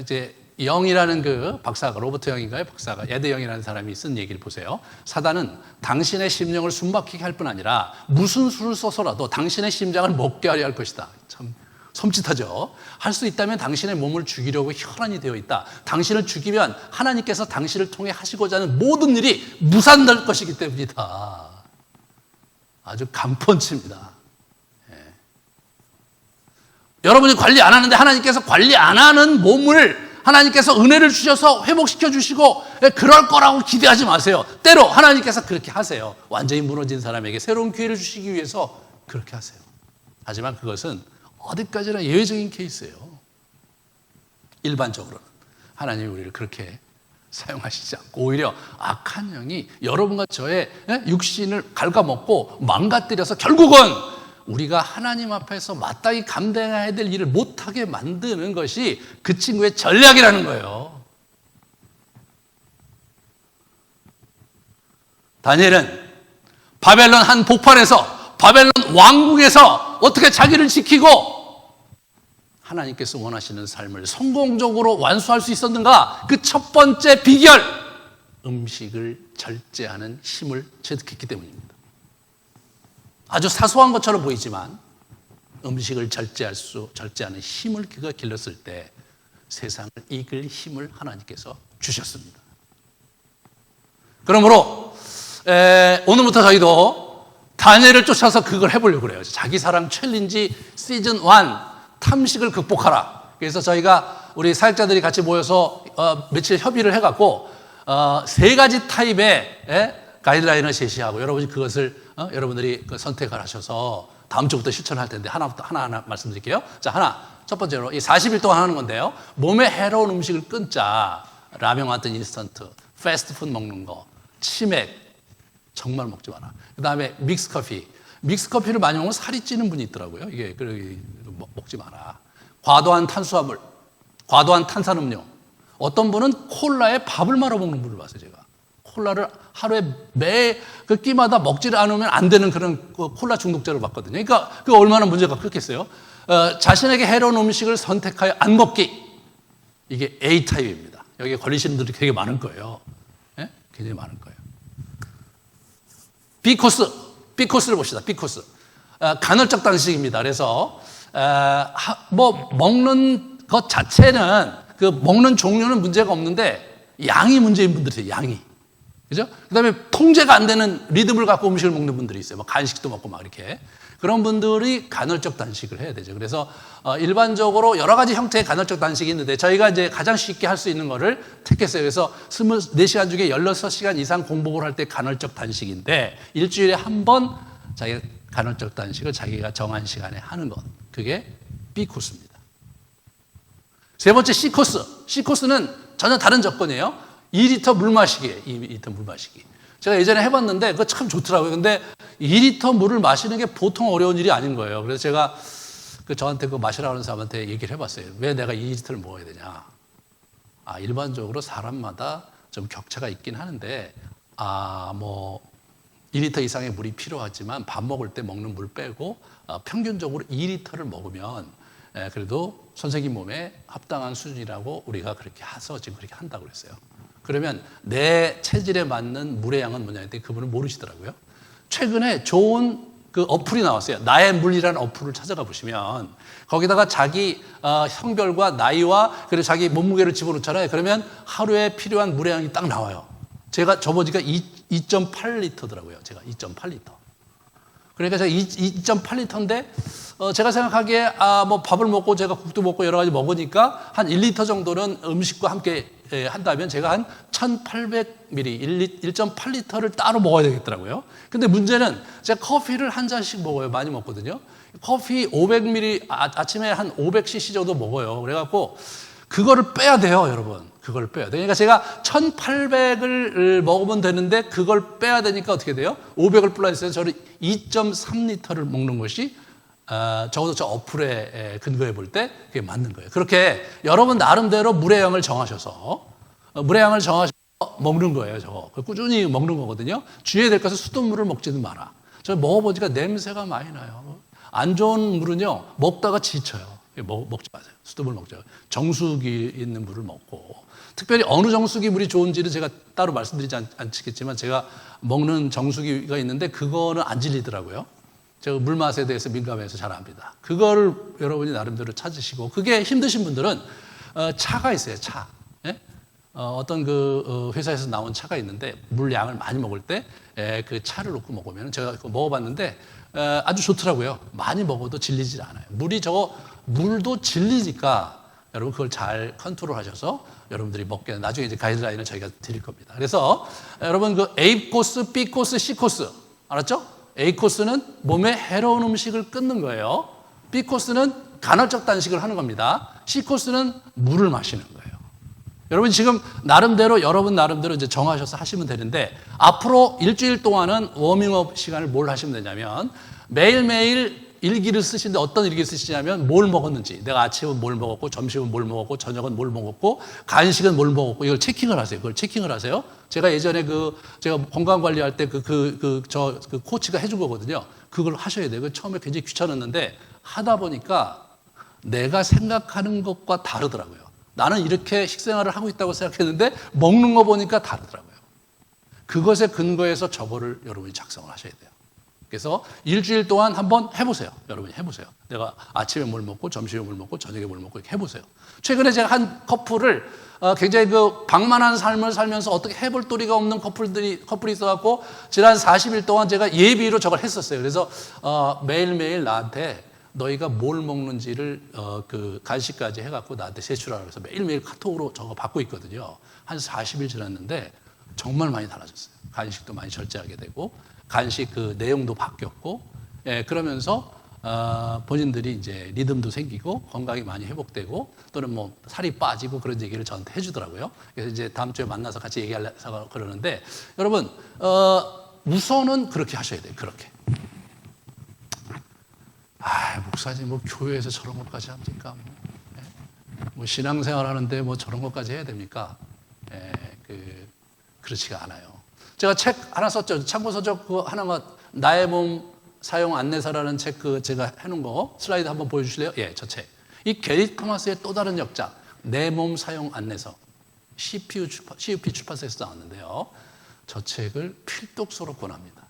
이제 영이라는 그 박사가, 로버트 영인가요? 박사가, 에드 영이라는 사람이 쓴 얘기를 보세요. 사단은 당신의 심령을 숨막히게 할 뿐 아니라 무슨 수를 써서라도 당신의 심장을 먹게 하려 할 것이다. 참 섬찟하죠. 할 수 있다면 당신의 몸을 죽이려고 혈안이 되어 있다. 당신을 죽이면 하나님께서 당신을 통해 하시고자 하는 모든 일이 무산될 것이기 때문이다. 아주 간펀치입니다. 여러분이 관리 안 하는데 하나님께서 관리 안 하는 몸을 하나님께서 은혜를 주셔서 회복시켜 주시고 그럴 거라고 기대하지 마세요. 때로 하나님께서 그렇게 하세요. 완전히 무너진 사람에게 새로운 기회를 주시기 위해서 그렇게 하세요. 하지만 그것은 어디까지나 예외적인 케이스예요. 일반적으로는 하나님이 우리를 그렇게 사용하시지 않고 오히려 악한 영이 여러분과 저의 육신을 갉아먹고 망가뜨려서 결국은 우리가 하나님 앞에서 마땅히 감당해야 될 일을 못하게 만드는 것이 그 친구의 전략이라는 거예요. 다니엘은 바벨론 한 복판에서 바벨론 왕궁에서 어떻게 자기를 지키고 하나님께서 원하시는 삶을 성공적으로 완수할 수 있었는가? 그 첫 번째 비결, 음식을 절제하는 힘을 체득했기 때문입니다. 아주 사소한 것처럼 보이지만 음식을 절제하는 힘을 그가 길렀을 때 세상을 이길 힘을 하나님께서 주셨습니다. 그러므로 오늘부터 저희도 다니엘을 쫓아서 그걸 해보려고 그래요. 자기 사랑 챌린지 시즌 1 탐식을 극복하라. 그래서 저희가 우리 사역자들이 같이 모여서 며칠 협의를 해갖고 3가지 타입의 가이드라인을 제시하고 여러분이 그것을 여러분들이 선택을 하셔서 다음 주부터 실천할 텐데 하나하나 말씀드릴게요. 자, 첫 번째로 이 40일 동안 하는 건데요. 몸에 해로운 음식을 끊자. 라면 같은 인스턴트, 패스트푸드 먹는 거, 치맥 정말 먹지 마라. 그 다음에 믹스커피. 믹스커피를 많이 먹으면 살이 찌는 분이 있더라고요. 이게 먹지 마라. 과도한 탄수화물, 과도한 탄산음료. 어떤 분은 콜라에 밥을 말아 먹는 분을 봤어요, 제가. 콜라를 하루에 매 그 끼마다 먹지를 않으면 안 되는 그런 콜라 중독자를 봤거든요. 그러니까 그 얼마나 문제가 크겠어요. 자신에게 해로운 음식을 선택하여 안 먹기. 이게 A타입입니다. 여기에 걸리시는 분들이 되게 많을 거예요. 네? 굉장히 많을 거예요. B코스를 봅시다. B코스. 간헐적 단식입니다. 그래서 먹는 것 자체는 그 먹는 종류는 문제가 없는데 양이 문제인 분들이 있어요. 양이. 그죠? 그다음에 통제가 안 되는 리듬을 갖고 음식을 먹는 분들이 있어요. 막 간식도 먹고 막 이렇게. 그런 분들이 간헐적 단식을 해야 되죠. 그래서 일반적으로 여러 가지 형태의 간헐적 단식이 있는데 저희가 이제 가장 쉽게 할 수 있는 거를 택했어요. 그래서 24시간 중에 16시간 이상 공복을 할 때 간헐적 단식인데 일주일에 한 번 자기가 간헐적 단식을 자기가 정한 시간에 하는 것. 그게 B코스입니다. 세 번째 C코스는 전혀 다른 조건이에요. 2리터 물 마시기예요. 2리터 물 마시기. 제가 예전에 해봤는데 그거 참 좋더라고요. 근데 2리터 물을 마시는 게 보통 어려운 일이 아닌 거예요. 그래서 제가 저한테 그거 마시라고 하는 사람한테 얘기를 해봤어요. 왜 내가 2리터를 먹어야 되냐. 일반적으로 사람마다 좀 격차가 있긴 하는데 2리터 이상의 물이 필요하지만 밥 먹을 때 먹는 물 빼고 평균적으로 2리터를 먹으면 그래도 선생님 몸에 합당한 수준이라고 우리가 그렇게 해서 지금 그렇게 한다고 그랬어요. 그러면 내 체질에 맞는 물의 양은 뭐냐 했더니 그분은 모르시더라고요. 최근에 좋은 그 어플이 나왔어요. 나의 물이라는 어플을 찾아가 보시면 거기다가 자기 성별과 나이와 그리고 자기 몸무게를 집어넣잖아요. 그러면 하루에 필요한 물의 양이 딱 나와요. 제가 저보니까 2.8리터더라고요. 제가 2.8리터. 그러니까 제가 2.8리터인데 제가 생각하기에 밥을 먹고 제가 국도 먹고 여러 가지 먹으니까 한 1리터 정도는 음식과 함께 한다면 제가 한 1800ml, 1.8리터를 따로 먹어야 되겠더라고요. 근데 문제는 제가 커피를 한 잔씩 먹어요. 많이 먹거든요. 커피 500ml 아침에 한 500cc 정도 먹어요. 그래갖고 그거를 빼야 돼요, 여러분. 그걸 빼야 돼요. 그러니까 제가 1800을 먹으면 되는데 그걸 빼야 되니까 어떻게 돼요? 500을 플러스해서 저는 2.3리터를 먹는 것이 적어도 저 어플에 근거해 볼 때 그게 맞는 거예요. 그렇게 여러분 나름대로 물의 양을 정하셔서 먹는 거예요. 저거 꾸준히 먹는 거거든요. 주의해야 될 것은 수돗물을 먹지는 마라. 저 먹어보니까 냄새가 많이 나요. 안 좋은 물은요 먹다가 지쳐요. 먹지 마세요. 수돗물 먹죠. 정수기 있는 물을 먹고 특별히 어느 정수기 물이 좋은지는 제가 따로 말씀드리지 않겠지만 제가 먹는 정수기가 있는데 그거는 안 질리더라고요. 제가 물 맛에 대해서 민감해서 잘 압니다. 그거를 여러분이 나름대로 찾으시고 그게 힘드신 분들은 차가 있어요. 차. 예? 어떤 회사에서 나온 차가 있는데 물 양을 많이 먹을 때 그 차를 놓고 먹으면 제가 그거 먹어봤는데 아주 좋더라고요. 많이 먹어도 질리질 않아요. 물도 질리니까 여러분 그걸 잘 컨트롤하셔서 여러분들이 먹게 나중에 이제 가이드라인을 저희가 드릴 겁니다. 그래서 여러분 그 A 코스, B 코스, C 코스 알았죠? A 코스는 몸에 해로운 음식을 끊는 거예요. B 코스는 간헐적 단식을 하는 겁니다. C 코스는 물을 마시는 거예요. 여러분 지금 나름대로 여러분 나름대로 이제 정하셔서 하시면 되는데 앞으로 일주일 동안은 워밍업 시간을 뭘 하시면 되냐면 매일매일 일기를 쓰시는데 어떤 일기를 쓰시냐면 뭘 먹었는지 내가 아침은 뭘 먹었고 점심은 뭘 먹었고 저녁은 뭘 먹었고 간식은 뭘 먹었고 이걸 체킹을 하세요. 그걸 체킹을 하세요. 제가 예전에 제가 건강 관리할 때 그 코치가 해준 거거든요. 그걸 하셔야 돼요. 처음에 굉장히 귀찮았는데 하다 보니까 내가 생각하는 것과 다르더라고요. 나는 이렇게 식생활을 하고 있다고 생각했는데 먹는 거 보니까 다르더라고요. 그것에 근거해서 저거를 여러분이 작성을 하셔야 돼요. 그래서 일주일 동안 한번 해보세요. 여러분이 해보세요. 내가 아침에 뭘 먹고 점심에 뭘 먹고 저녁에 뭘 먹고 이렇게 해보세요. 최근에 제가 한 커플을 굉장히 방만한 삶을 살면서 어떻게 해볼 도리가 없는 커플이 있어갖고 지난 40일 동안 제가 예비로 저걸 했었어요. 그래서 매일매일 나한테 너희가 뭘 먹는지를 간식까지 해갖고 나한테 제출하라고 해서 매일매일 카톡으로 저거 받고 있거든요. 한 40일 지났는데 정말 많이 달라졌어요. 간식도 많이 절제하게 되고 간식 내용도 바뀌었고, 예, 그러면서 본인들이 이제 리듬도 생기고 건강이 많이 회복되고 또는 뭐 살이 빠지고 그런 얘기를 저한테 해주더라고요. 그래서 이제 다음 주에 만나서 같이 얘기하려고 그러는데 여러분 우선은 그렇게 하셔야 돼요. 그렇게. 목사님 뭐 교회에서 저런 것까지 합니까? 뭐 신앙생활 하는데 뭐 저런 것까지 해야 됩니까? 그렇지가 않아요. 제가 책 하나 썼죠. 참고서적 하나가 나의 몸 사용 안내서라는 책 제가 해놓은 거 슬라이드 한번 보여주실래요? 예, 저 책. 이 게리 토마스의 또 다른 역작 내 몸 사용 안내서 CUP 출판사에서 나왔는데요. 저 책을 필독서로 권합니다.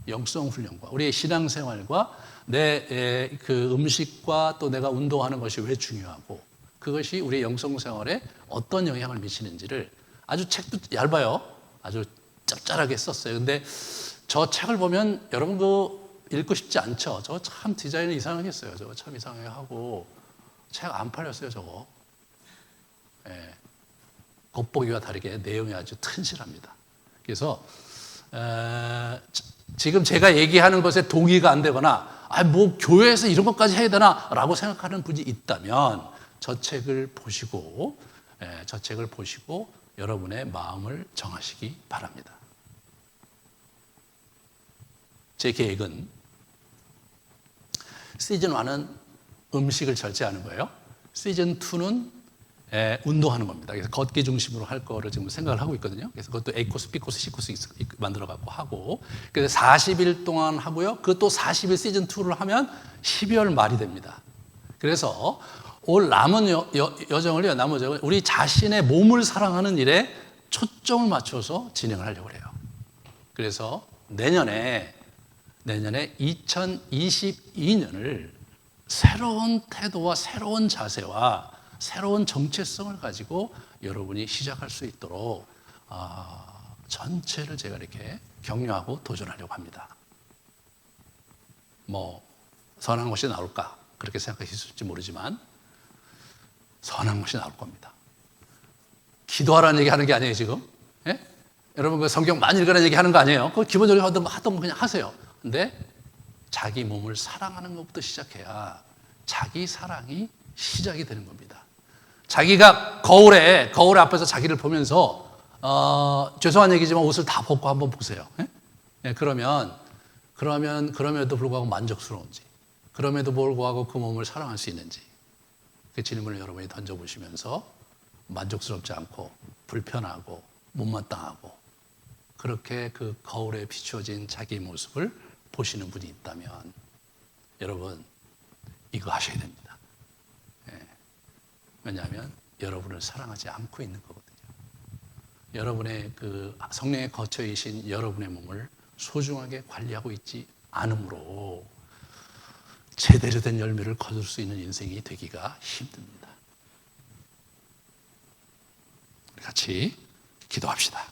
영성 훈련과 우리의 신앙생활과 내 음식과 또 내가 운동하는 것이 왜 중요하고 그것이 우리의 영성생활에 어떤 영향을 미치는지를 아주 책도 얇아요. 아주 짭짤하게 썼어요. 근데 저 책을 보면 여러분 읽고 싶지 않죠? 저거 참 디자인을 이상하게 했어요. 저거 참 이상하게 하고 책 안 팔렸어요. 저거. 예. 겉보기와 다르게 내용이 아주 튼실합니다. 그래서 지금 제가 얘기하는 것에 동의가 안 되거나 뭐 교회에서 이런 것까지 해야 되나 라고 생각하는 분이 있다면 저 책을 보시고 여러분의 마음을 정하시기 바랍니다. 제 계획은 시즌 1은 음식을 절제하는 거예요. 시즌 2는 운동하는 겁니다. 그래서 걷기 중심으로 할 거를 지금 생각을 하고 있거든요. 그래서 그것도 A코스, B코스, C코스 만들어갖고 하고 그래서 40일 동안 하고요. 그것도 40일 시즌 2를 하면 12월 말이 됩니다. 그래서 올 남은 여정을요, 우리 자신의 몸을 사랑하는 일에 초점을 맞춰서 진행을 하려고 해요. 그래서 내년에 2022년을 새로운 태도와 새로운 자세와 새로운 정체성을 가지고 여러분이 시작할 수 있도록 전체를 제가 이렇게 격려하고 도전하려고 합니다. 뭐 선한 것이 나올까 그렇게 생각하실지 모르지만 선한 것이 나올 겁니다. 기도하라는 얘기 하는 게 아니에요, 지금. 예? 여러분, 성경 많이 읽으라는 얘기 하는 거 아니에요. 그거 기본적으로 하던 거 그냥 하세요. 근데 자기 몸을 사랑하는 것부터 시작해야 자기 사랑이 시작이 되는 겁니다. 자기가 거울에 앞에서 자기를 보면서, 죄송한 얘기지만 옷을 다 벗고 한번 보세요. 예? 예, 그럼에도 불구하고 만족스러운지, 그럼에도 불구하고 그 몸을 사랑할 수 있는지, 그 질문을 여러분이 던져보시면서 만족스럽지 않고 불편하고 못마땅하고 그렇게 그 거울에 비추어진 자기 모습을 보시는 분이 있다면 여러분 이거 하셔야 됩니다. 예. 왜냐하면 여러분을 사랑하지 않고 있는 거거든요. 여러분의 그 성령에 거쳐 계신 여러분의 몸을 소중하게 관리하고 있지 않으므로 제대로 된 열매를 거둘 수 있는 인생이 되기가 힘듭니다. 같이 기도합시다.